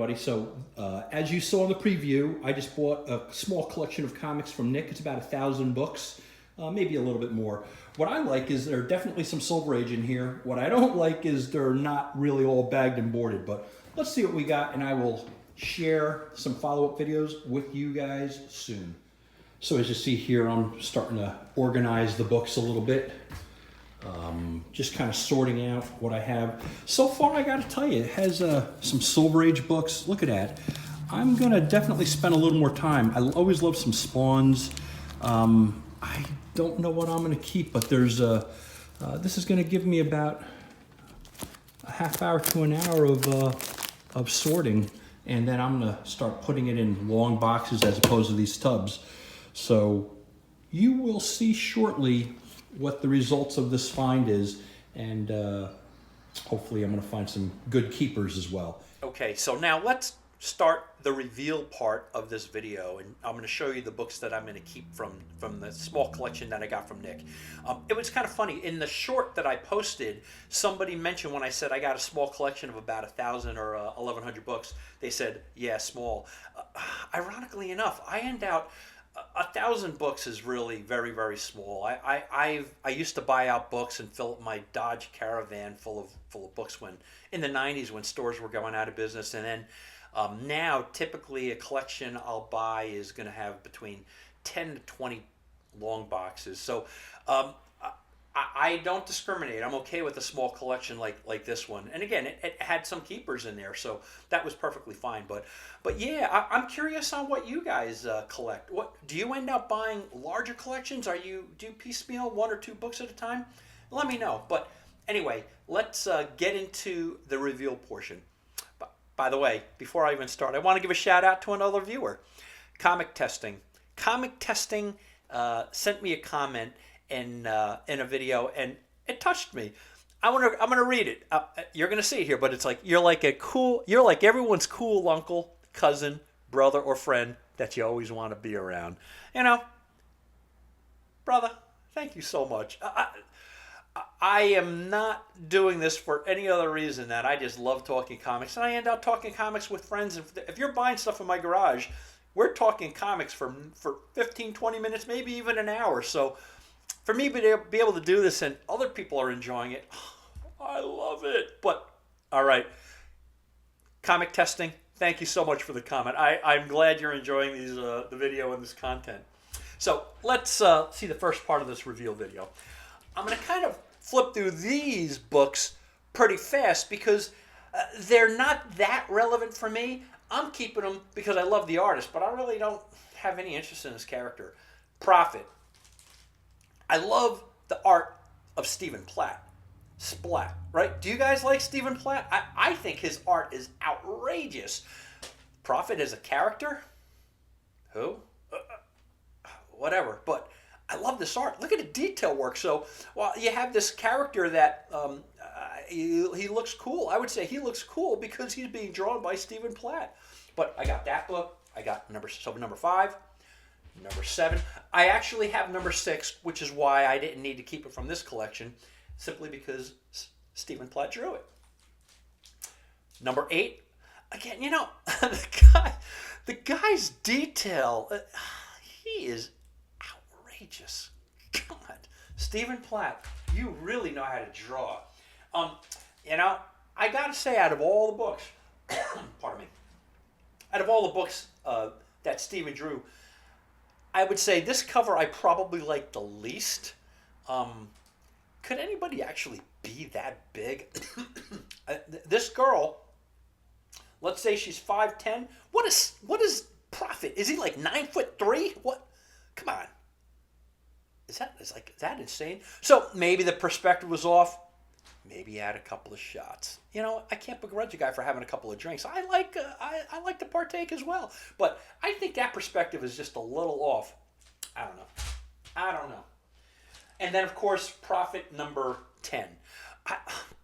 everybody. So, as you saw in the preview, I just bought a small collection of comics from Nick. It's about 1,000 books, maybe a little bit more. What I like is there are definitely some Silver Age in here. What I don't like is they're not really all bagged and boarded, but let's see what we got, and I will share some follow-up videos with you guys soon. So as you see here, I'm starting to organize the books a little bit. Just kind of sorting out what I have. So far, I got to tell you, it has some Silver Age books. Look at that. I'm going to definitely spend a little more time. I always love some Spawns. I don't know what I'm going to keep, but there's this is going to give me about a half hour to an hour of sorting, and then I'm going to start putting it in long boxes as opposed to these tubs. So you will see shortly what the results of this find is, and hopefully I'm going to find some good keepers as well. Okay, so now let's start the reveal part of this video, and I'm going to show you the books that I'm going to keep from the small collection that I got from Nick. It was kind of funny. In the short that I posted, somebody mentioned when I said I got a small collection of about 1,000 or 1,100 books, they said, yeah, small. Ironically enough, I end out 1,000 books is really very, very small. I used to buy out books and fill up my Dodge Caravan full of books when in the 90s when stores were going out of business, and then now typically a collection I'll buy is going to have between 10 to 20 long boxes. So I don't discriminate. I'm okay with a small collection like this one. And again, it had some keepers in there, so that was perfectly fine. But yeah, I'm curious on what you guys collect. What do you end up buying? Larger collections? Do you piecemeal 1 or 2 books at a time? Let me know. But anyway, let's get into the reveal portion. By the way, before I even start, I want to give a shout out to another viewer, Comic Testing. Comic Testing sent me a comment in a video, and it touched me. I'm gonna read it. You're gonna see it here, but it's like you're like everyone's cool uncle, cousin, brother, or friend that you always want to be around. You know, brother, thank you so much. I am not doing this for any other reason than I just love talking comics, and I end up talking comics with friends. If you're buying stuff in my garage, we're talking comics for 15, 20 minutes, maybe even an hour. So for me to be able to do this and other people are enjoying it, I love it. But all right, Comic Testing, thank you so much for the comment. I'm glad you're enjoying these the video and this content. So let's see the first part of this reveal video. I'm going to kind of flip through these books pretty fast because they're not that relevant for me. I'm keeping them because I love the artist, but I really don't have any interest in his character. Prophet. I love the art of Stephen Platt. Splat, right? Do you guys like Stephen Platt? I think his art is outrageous. Prophet as a character? Who? Whatever, but I love this art. Look at the detail work. So, while you have this character that he looks cool, I would say he looks cool because he's being drawn by Stephen Platt. But I got that book. I got number 5, number 7. I actually have number 6, which is why I didn't need to keep it from this collection, simply because Stephen Platt drew it. Number 8. Again, you know, the guy's detail, he is outrageous. God, Stephen Platt, you really know how to draw. You know, I gotta say, out of all the books, pardon me, out of all the books that Stephen drew, I would say this cover I probably like the least. Could anybody actually be that big? This girl, let's say she's 5'10". What is Prophet? Is he like 9'3"? What? Come on. Is that insane? So maybe the perspective was off. Maybe add a couple of shots. You know, I can't begrudge a guy for having a couple of drinks. I like to partake as well. But I think that perspective is just a little off. I don't know. And then, of course, Prophet number 10.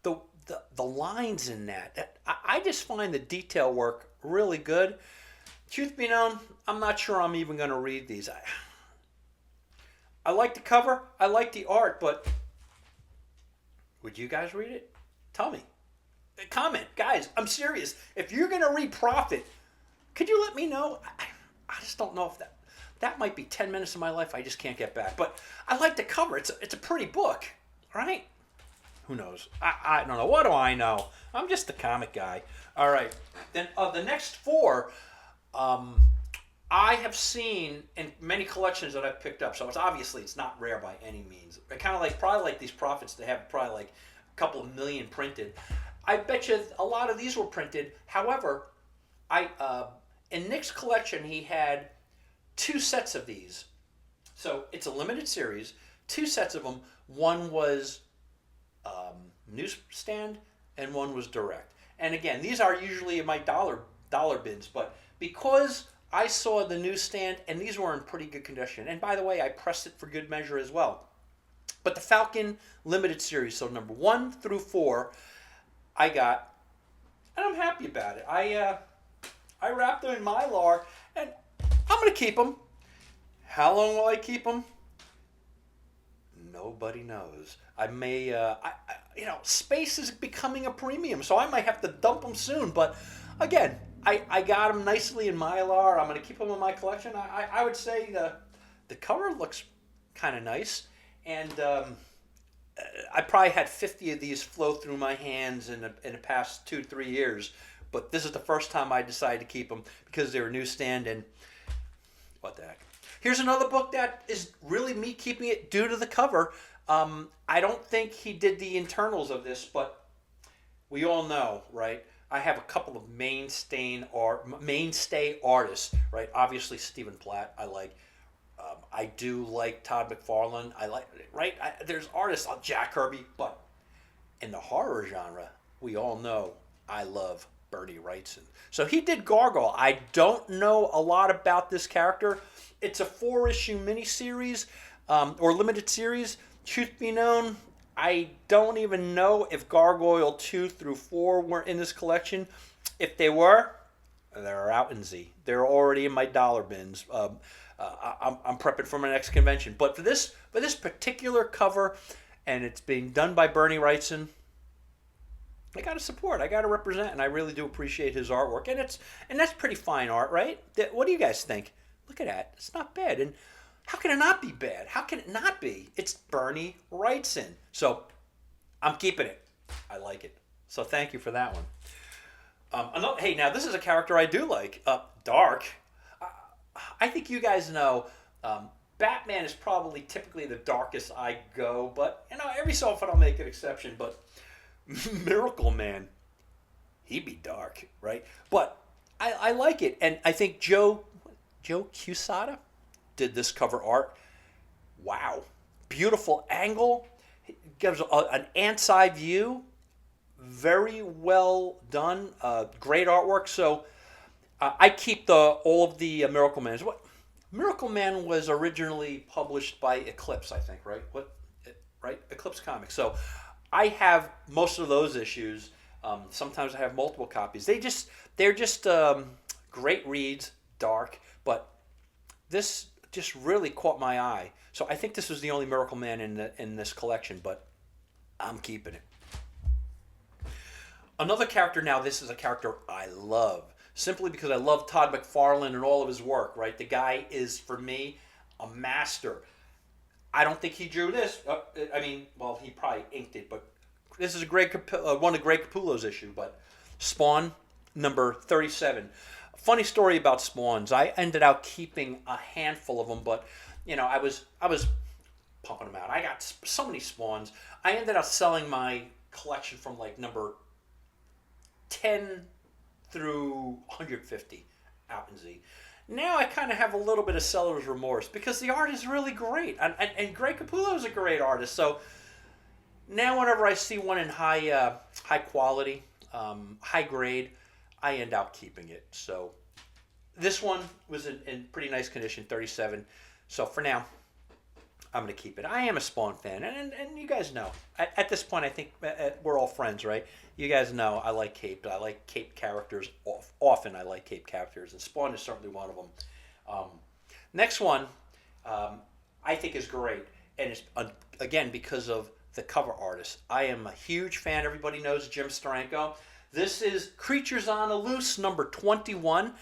The lines in that, I just find the detail work really good. Truth be known, I'm not sure I'm even going to read these. I like the cover, I like the art, but would you guys read it? Tell me. comment, guys. I'm serious. If you're gonna read Prophet, could you let me know? I just don't know if that might be 10 minutes of my life I just can't get back. But I like the cover. It's a pretty book, right? Who knows? I don't know. What do I know? I'm just a comic guy. All right. Then the next four, I have seen in many collections that I've picked up. So it's not rare by any means. I kind of probably like these Prophets. They have probably like a couple of million printed. I bet you a lot of these were printed. However, in Nick's collection, he had 2 sets of these. So it's a limited series. 2 sets of them. One was newsstand and one was direct. And again, these are usually in my dollar bins, but because I saw the newsstand and these were in pretty good condition. And by the way, I pressed it for good measure as well. But the Falcon limited series, so number 1 through 4, I got, and I'm happy about it. I wrapped them in Mylar, and I'm gonna keep them. How long will I keep them? Nobody knows. I may, space is becoming a premium, so I might have to dump them soon. But again, I got them nicely in Mylar. I'm going to keep them in my collection. I would say the cover looks kind of nice. And I probably had 50 of these flow through my hands in the past 2-3 years. But this is the first time I decided to keep them because they were newsstand and what the heck. Here's another book that is really me keeping it due to the cover. I don't think he did the internals of this, but we all know, right? I have a couple of mainstay artists, right? Obviously, Stephen Platt, I like. I do like Todd McFarlane. I like, right? There's artists like Jack Kirby, but in the horror genre, we all know I love Bernie Wrightson. So he did Gargoyle. I don't know a lot about this character. It's a 4-issue miniseries or limited series. Truth be known, I don't even know if Gargoyle 2 through 4 were in this collection. If they were, they're out in Z. They're already in my dollar bins. I'm prepping for my next convention. But for this particular cover, and it's being done by Bernie Wrightson, I got to support. I got to represent, and I really do appreciate his artwork. And that's pretty fine art, right? What do you guys think? Look at that. It's not bad. And how can it not be bad? How can it not be? It's Bernie Wrightson. So I'm keeping it. I like it. So thank you for that one. Hey, now this is a character I do like. Dark. I think you guys know Batman is probably typically the darkest I go, but every so often I'll make an exception. But Miracle Man, he'd be dark, right? But I like it, and I think Joe Quesada did this cover art. Wow, beautiful angle. It gives an ant's eye view. Very well done. Great artwork. So I keep all of the Miracle Man. Miracle Man was originally published by Eclipse, I think, right? Right? Eclipse Comics. So I have most of those issues. Sometimes I have multiple copies. They're just great reads, dark, but this just really caught my eye. So I think this was the only Miracle Man in this collection, but I'm keeping it. Another character now, this is a character I love, simply because I love Todd McFarlane and all of his work, right? The guy is, for me, a master. I don't think he drew this. He probably inked it, but this is one of Greg Capullo's issue, but Spawn, number 37. Funny story about Spawns. I ended up keeping a handful of them, but I was pumping them out. I got so many Spawns. I ended up selling my collection from like number 10 through 150 out in Z. Now I kind of have a little bit of seller's remorse because the art is really great, and Greg Capullo is a great artist. So now whenever I see one in high quality, high grade, I end up keeping it. So this one was in pretty nice condition, 37. So for now, I'm going to keep it. I am a Spawn fan, and you guys know. At this point, I think we're all friends, right? You guys know I like Cape. I like Cape characters. Often I like Cape characters, and Spawn is certainly one of them. Next one, I think is great, and it's, again, because of the cover artist. I am a huge fan. Everybody knows Jim Steranko. This is Creatures on the Loose, number 21.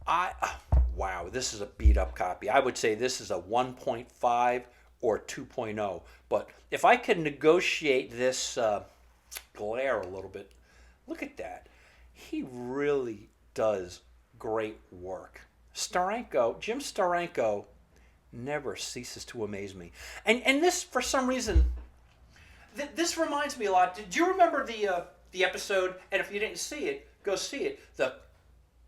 Wow, this is a beat up copy. I would say this is a 1.5 or 2.0. But if I could negotiate this glare a little bit, look at that. He really does great work. Jim Steranko never ceases to amaze me. And this, for some reason, this reminds me a lot. Did you remember the episode? And if you didn't see it, go see it. The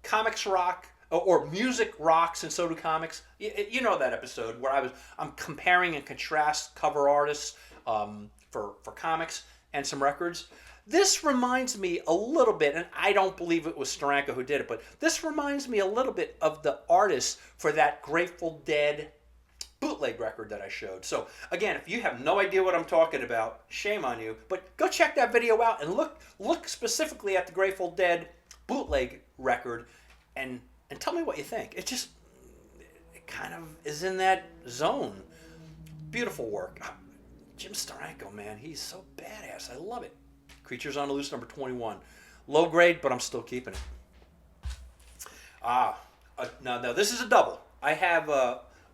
Comics Rock or Music Rocks and So Do Comics. You know that episode where I'm comparing and contrast cover artists for comics and some records. This reminds me a little bit, and I don't believe it was Steranko who did it, but this reminds me a little bit of the artist for that Grateful Dead bootleg record that I showed. So again, if you have no idea what I'm talking about, shame on you, but go check that video out and look specifically at the Grateful Dead bootleg record and tell me what you think. It kind of is in that zone. Beautiful work. Jim Steranko, man, he's so badass. I love it. Creatures on the Loose, number 21. Low grade, but I'm still keeping it. Now this is a double. I have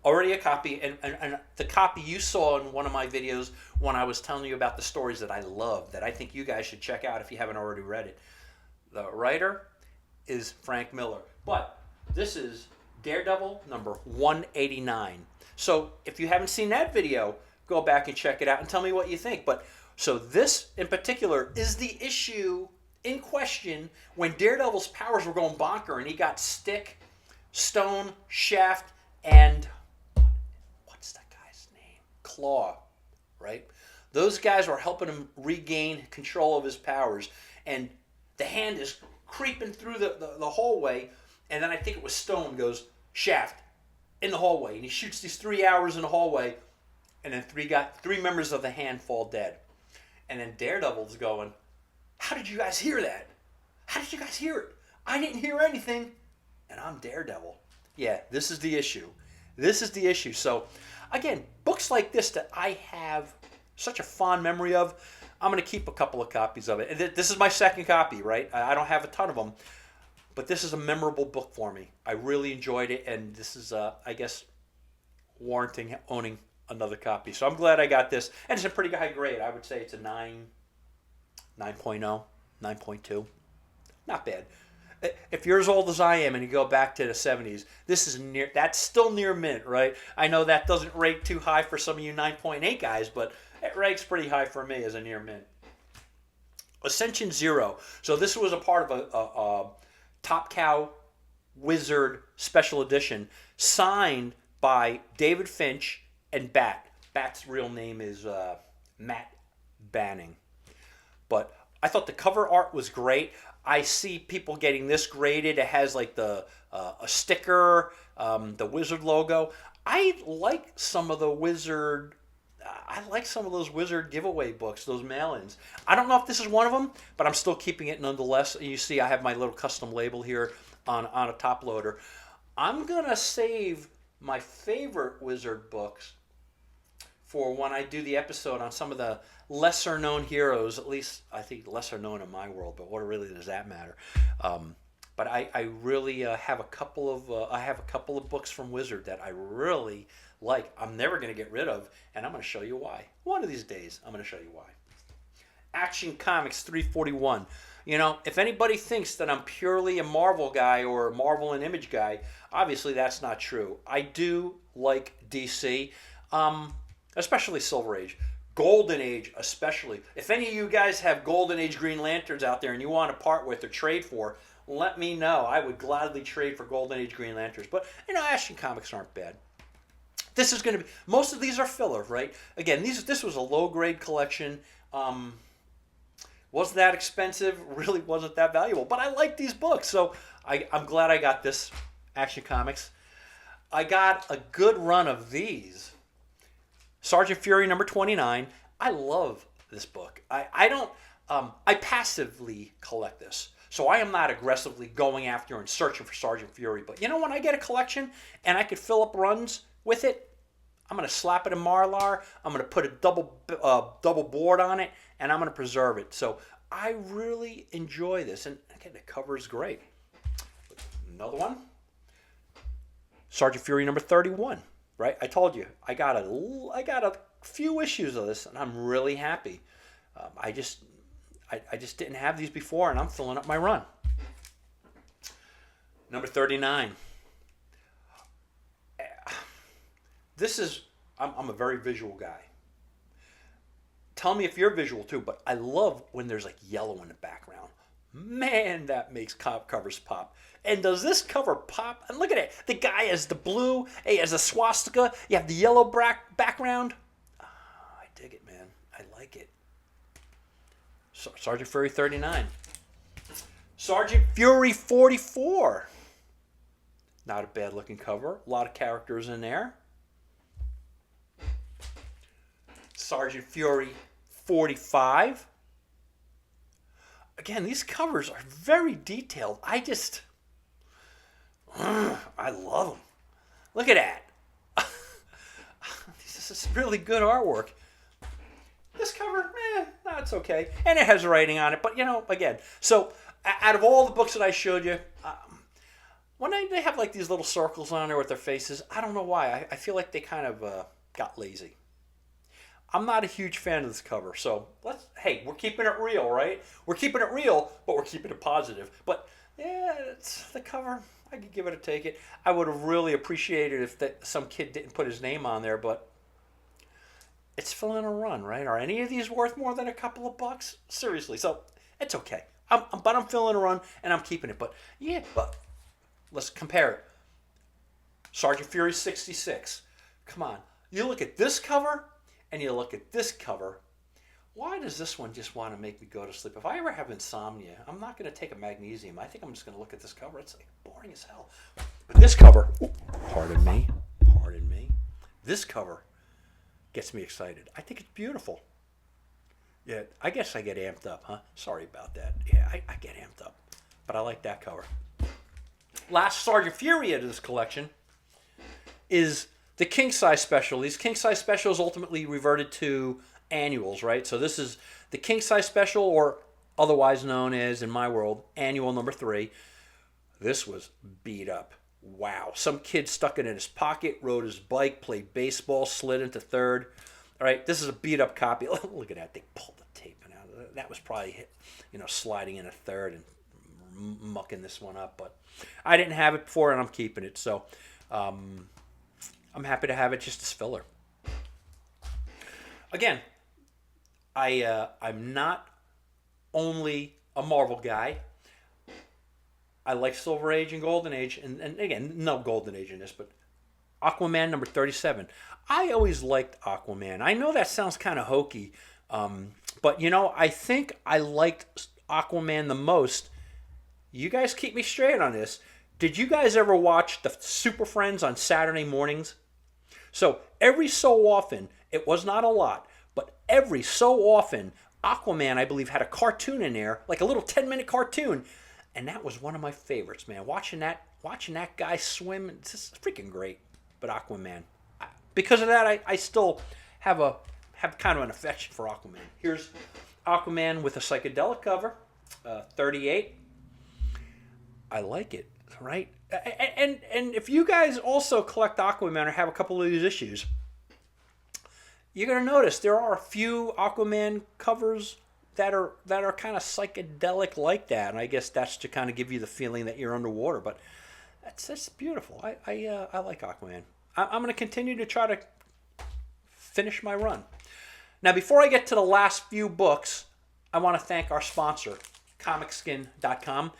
already a copy, and the copy you saw in one of my videos when I was telling you about the stories that I love, that I think you guys should check out if you haven't already read it. The writer is Frank Miller. But this is Daredevil, number 189. So if you haven't seen that video, go back and check it out and tell me what you think. So this, in particular, is the issue in question when Daredevil's powers were going bonker and he got Stick, Stone, Shaft, and what's that guy's name? Claw, right? Those guys were helping him regain control of his powers. And the Hand is creeping through the hallway, and then I think it was Stone goes, Shaft, in the hallway. And he shoots these 3 hours in the hallway, and then three members of the Hand fall dead. And then Daredevil's going, how did you guys hear that? How did you guys hear it? I didn't hear anything. And I'm Daredevil. Yeah, this is the issue. This is the issue. So, again, books like this that I have such a fond memory of, I'm going to keep a couple of copies of it. And this is my second copy, right? I don't have a ton of them. But this is a memorable book for me. I really enjoyed it. And this is, I guess, warranting owning another copy. So I'm glad I got this. And it's a pretty high grade. I would say it's a 9.0, 9.2. Not bad. If you're as old as I am and you go back to the 70s, that's still near mint, right? I know that doesn't rate too high for some of you 9.8 guys, but it rates pretty high for me as a near mint. Ascension Zero. So this was a part of a Top Cow Wizard special edition signed by David Finch and Bat. Bat's real name is Matt Banning. But I thought the cover art was great. I see people getting this graded. It has like a sticker, the Wizard logo. I like some of the Wizard. I like some of those Wizard giveaway books, those mail-ins. I don't know if this is one of them, but I'm still keeping it nonetheless. You see I have my little custom label here on a top loader. I'm going to save my favorite Wizard books for when I do the episode on some of the lesser known heroes, at least I think lesser known in my world, but what really does that matter? But I really have a couple of books from Wizard that I really like. I'm never going to get rid of, and I'm going to show you why. One of these days, I'm going to show you why. Action Comics 341. You know, if anybody thinks that I'm purely a Marvel guy or a Marvel and Image guy, obviously that's not true. I do like DC. Especially Silver Age. Golden Age especially. If any of you guys have Golden Age Green Lanterns out there and you want to part with or trade for, let me know. I would gladly trade for Golden Age Green Lanterns. But, you know, Action Comics aren't bad. This is going to be... Most of these are filler, right? Again, this was a low-grade collection. Wasn't that expensive. Really wasn't that valuable. But I like these books. So I'm glad I got this Action Comics. I got a good run of these. Sergeant Fury number 29. I love this book. I passively collect this. So I am not aggressively going after and searching for Sergeant Fury. But you know, when I get a collection and I could fill up runs with it, I'm going to slap it in Marlar. I'm going to put a double board on it, and I'm going to preserve it. So I really enjoy this. And again, the cover is great. Another one, Sergeant Fury number 31. Right? I told you I got a few issues of this, and I'm really happy. I just didn't have these before, and I'm filling up my run. Number 39. This is, I'm a very visual guy. Tell me if you're visual too, but I love when there's like yellow in the background. Man, that makes covers pop. And does this cover pop? And look at it. The guy has the blue, he has a swastika, you have the yellow background. Oh, I dig it, man. I like it. Sergeant Fury 39. Sergeant Fury 44. Not a bad looking cover. A lot of characters in there. Sergeant Fury 45. Again, these covers are very detailed. I love them. Look at that. This is really good artwork. This cover, no, it's okay. And it has writing on it. But, again, so out of all the books that I showed you, when they have like these little circles on there with their faces, I don't know why. I feel like they kind of got lazy. I'm not a huge fan of this cover, so hey, we're keeping it real, right? We're keeping it real, but we're keeping it positive. But yeah, it's the cover. I could give it a take it. I would have really appreciated if some kid didn't put his name on there, but it's filling a run, right? Are any of these worth more than a couple of bucks? Seriously, so it's okay. But I'm filling a run and I'm keeping it. But yeah, but let's compare it. Sergeant Fury 66. Come on, you look at this cover. And you look at this cover, why does this one just want to make me go to sleep? If I ever have insomnia, I'm not going to take a magnesium. I think I'm just going to look at this cover. It's like boring as hell. But this cover, pardon me, this cover gets me excited. I think it's beautiful. Yeah, I guess I get amped up, huh? Sorry about that. Yeah, I get amped up. But I like that cover. Last Sergeant Fury out of this collection is the king size special. These king size specials ultimately reverted to annuals, right? So this is the king size special, or otherwise known as, in my world, annual number 3. This was beat up. Wow. Some kid stuck it in his pocket, rode his bike, played baseball, slid into third. All right, this is a beat up copy. Look at that. They pulled the tape out. That was probably sliding in a third and mucking this one up. But I didn't have it before, and I'm keeping it. So I'm happy to have it just as filler. Again, I'm not only a Marvel guy. I like Silver Age and Golden Age, and again, no Golden Age in this, but Aquaman number 37. I always liked Aquaman. I know that sounds kind of hokey, but I think I liked Aquaman the most. You guys keep me straight on this. Did you guys ever watch the Super Friends on Saturday mornings? So every so often, it was not a lot, but every so often, Aquaman, I believe, had a cartoon in there, like a little 10-minute cartoon, and that was one of my favorites, man. Watching that guy swim, it's just freaking great. But Aquaman, because of that, I still have kind of an affection for Aquaman. Here's Aquaman with a psychedelic cover, 38. I like it, right? And if you guys also collect Aquaman or have a couple of these issues, you're gonna notice there are a few Aquaman covers that are kind of psychedelic like that, and I guess that's to kind of give you the feeling that you're underwater. But that's beautiful. I like Aquaman. I'm gonna continue to try to finish my run. Now, before I get to the last few books, I want to thank our sponsor, comicskin.com.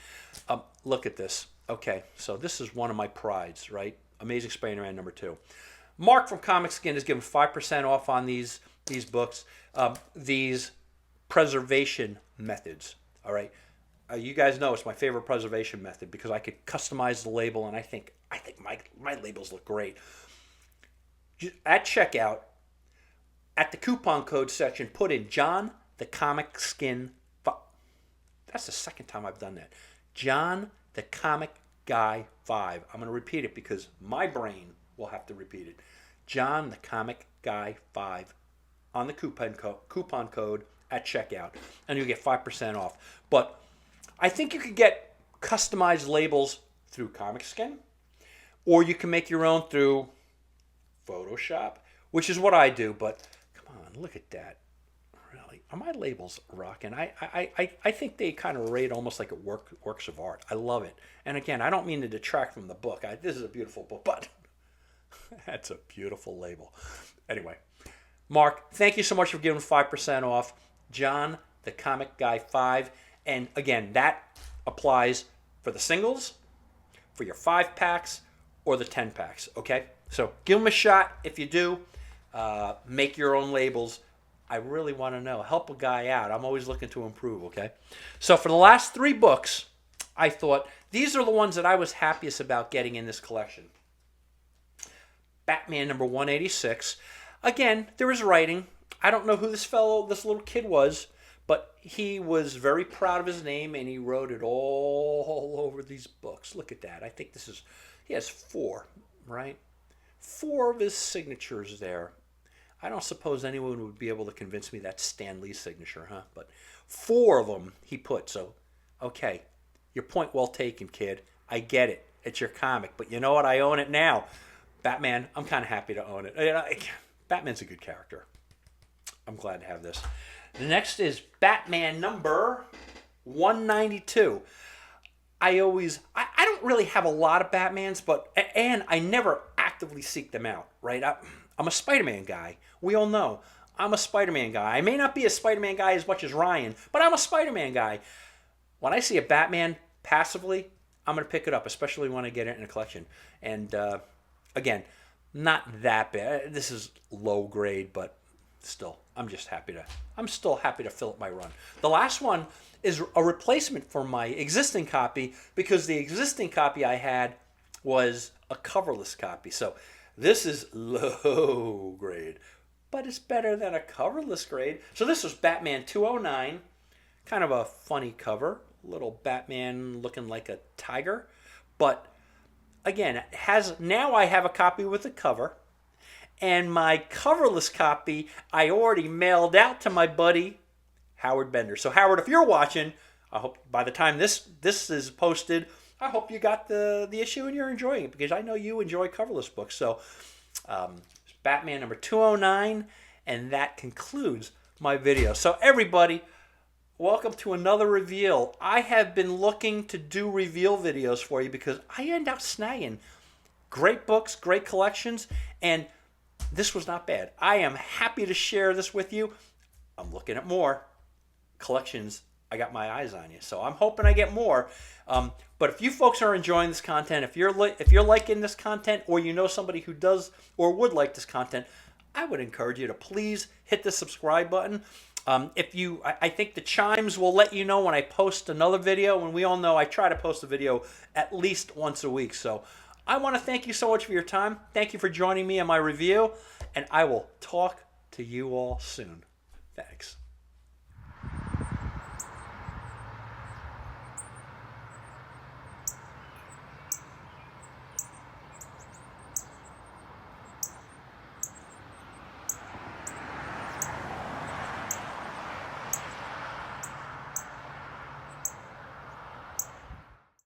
Look at this. Okay, so this is one of my prides, right? Amazing Spider-Man number 2. Mark from Comic Skin has given 5% off on these books, these preservation methods. All right, you guys know it's my favorite preservation method because I could customize the label, and I think my labels look great. At checkout, at the coupon code section, put in John the Comic Skin. That's the second time I've done that. John the Comic Guy 5. I'm going to repeat it because my brain will have to repeat it. John the Comic Guy 5 on the coupon code at checkout, and you get 5% off. But I think you could get customized labels through Comic Skin, or you can make your own through Photoshop, which is what I do. But come on, look at that. Really, are my labels rocking? I think they kind of rate almost like a works of art. I love it. And again, I don't mean to detract from the book. This is a beautiful book, but that's a beautiful label. Anyway, Mark, thank you so much for giving 5% off. John, the Comic Guy 5. And again, that applies for the singles, for your 5-packs, or the 10-packs, okay? So give them a shot if you do. Make your own labels. I really want to know. Help a guy out. I'm always looking to improve, okay? So for the last 3 books, I thought these are the ones that I was happiest about getting in this collection. Batman number 186. Again, there was writing. I don't know who this little kid was, but he was very proud of his name, and he wrote it all over these books. Look at that. I think he has 4, right? 4 of his signatures there. I don't suppose anyone would be able to convince me that's Stan Lee's signature, huh? But 4 of them he put. So, okay, your point well taken, kid. I get it. It's your comic. But you know what? I own it now. Batman, I'm kind of happy to own it. Batman's a good character. I'm glad to have this. The next is Batman number 192. I don't really have a lot of Batmans, and I never actively seek them out, right? I'm a Spider-Man guy. We all know I'm a Spider-Man guy. I may not be a Spider-Man guy as much as Ryan, but I'm a Spider-Man guy. When I see a Batman passively, I'm going to pick it up, especially when I get it in a collection. And again, not that bad. This is low grade, but still, I'm still happy to fill up my run. The last one is a replacement for my existing copy, because the existing copy I had was a coverless copy. So this is low grade, but it's better than a coverless grade. So this was Batman 209, kind of a funny cover, little Batman looking like a tiger. But again, now I have a copy with a cover. And my coverless copy, I already mailed out to my buddy, Howard Bender. So Howard, if you're watching, I hope by the time this is posted, I hope you got the issue and you're enjoying it, because I know you enjoy coverless books. So Batman number 209, and that concludes my video. So everybody, welcome to another reveal. I have been looking to do reveal videos for you because I end up snagging great books, great collections, and this was not bad. I am happy to share this with you. I'm looking at more collections. I got my eyes on you, so I'm hoping I get more. But if you folks are enjoying this content, if you're liking this content, or you know somebody who does or would like this content, I would encourage you to please hit the subscribe button. I think the chimes will let you know when I post another video, and we all know I try to post a video at least once a week. So I want to thank you so much for your time. Thank you for joining me on my review, and I will talk to you all soon. Thanks.